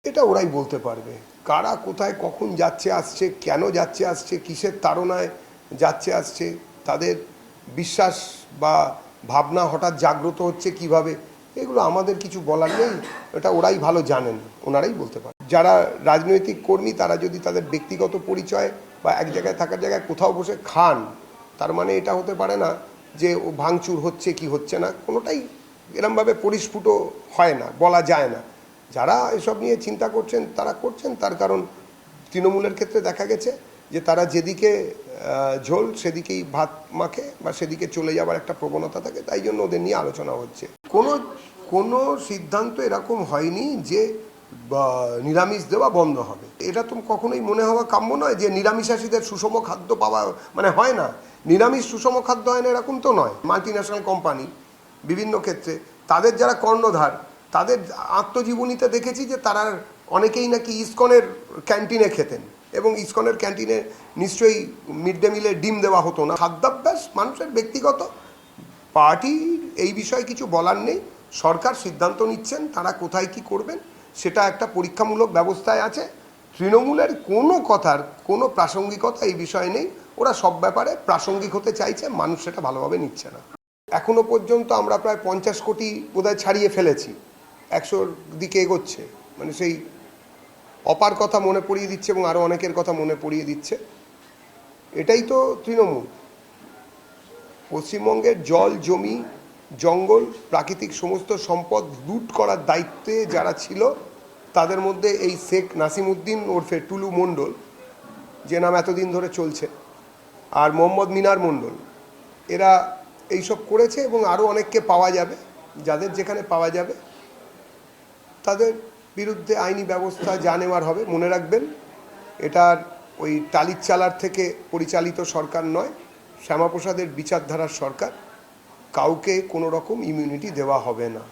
এটা ওরাই বলতে পারবে কারা কোথায় কখন যাচ্ছে আসছে, কেন যাচ্ছে আসছে, কিসের তাড়নায় যাচ্ছে আসছে, তাদের বিশ্বাস বা ভাবনা হঠাৎ জাগ্রত হচ্ছে কিভাবে, এগুলো আমাদের কিছু বলার নেই। এটা ওরাই ভালো জানেন, ওনারাই বলতে পারেন। যারা রাজনৈতিক কর্মী তারা যদি তাদের ব্যক্তিগত পরিচয় বা এক জায়গায় থাকার জায়গায় কোথাও বসে খান, তার মানে এটা হতে পারে না যে ও ভাঙচুর হচ্ছে কি হচ্ছে না, কোনোটাই এরমভাবে পরিস্ফুট হয় না, বলা যায় না। যারা এসব নিয়ে চিন্তা করছেন তারা করছেন, তার কারণ তৃণমূলের ক্ষেত্রে দেখা গেছে যে তারা যেদিকে ঝোল সেদিকেই ভাত মাখে বা সেদিকে চলে যাওয়ার একটা প্রবণতা থাকে, তাই জন্য ওদের নিয়ে আলোচনা হচ্ছে। কোনো সিদ্ধান্ত এরকম হয়নি যে নিরামিষ দেওয়া বন্ধ হবে। এটা তো কখনোই মনে হওয়া কাম্য নয় যে নিরামিষাশীদের সুষম খাদ্য পাওয়া মানে হয় না, নিরামিষ সুষম খাদ্য হয় না এরকম তো নয়। মাল্টি ন্যাশনাল কোম্পানি বিভিন্ন ক্ষেত্রে তাদের যারা কর্ণধার তাদের আত্মজীবনীতে দেখেছি যে তারা অনেকেই নাকি ইসকনের ক্যান্টিনে খেতেন, এবং ইসকনের ক্যান্টিনে নিশ্চয়ই মিড ডে মিলে ডিম দেওয়া হতো না। খাদ্যাভ্যাস মানুষের ব্যক্তিগত, পার্টির এই বিষয়ে কিছু বলার নেই। সরকার সিদ্ধান্ত নিচ্ছেন তারা কোথায় কি করবেন, সেটা একটা পরীক্ষামূলক ব্যবস্থায় আছে। তৃণমূলের কোনো কথার কোনো প্রাসঙ্গিকতা এই বিষয়ে নেই, ওরা সব ব্যাপারে প্রাসঙ্গিক হতে চাইছে, মানুষ সেটা ভালোভাবে নিচ্ছে না। এখনো পর্যন্ত আমরা প্রায় 50 কোটি বোধহয় ছাড়িয়ে ফেলেছি, 100-র দিকে এগোচ্ছে, মানে সেই অপার কথা মনে পড়িয়ে দিচ্ছে এবং আরও অনেকের কথা মনে পড়িয়ে দিচ্ছে। এটাই তো তৃণমূল। পশ্চিমবঙ্গের জল, জমি, জঙ্গল, প্রাকৃতিক সমস্ত সম্পদ লুট করার দায়িত্বে যারা ছিল তাদের মধ্যে এই শেখ নাসিমউদ্দিন ওরফে টুলু মণ্ডল, যে নাম এতদিন ধরে চলছে, আর মোহাম্মদ মিনার মণ্ডল, এরা এইসব করেছে এবং আরও অনেককে পাওয়া যাবে। যাদের যেখানে পাওয়া যাবে তাদের বিরুদ্ধে আইনি ব্যবস্থা যা নেওয়ার হবে। মনে রাখবেন, এটার ওই টালির চালার থেকে পরিচালিত সরকার নয়, শ্যামাপ্রসাদের বিচারধারার সরকার। কাউকে কোনো রকম ইমিউনিটি দেওয়া হবে না।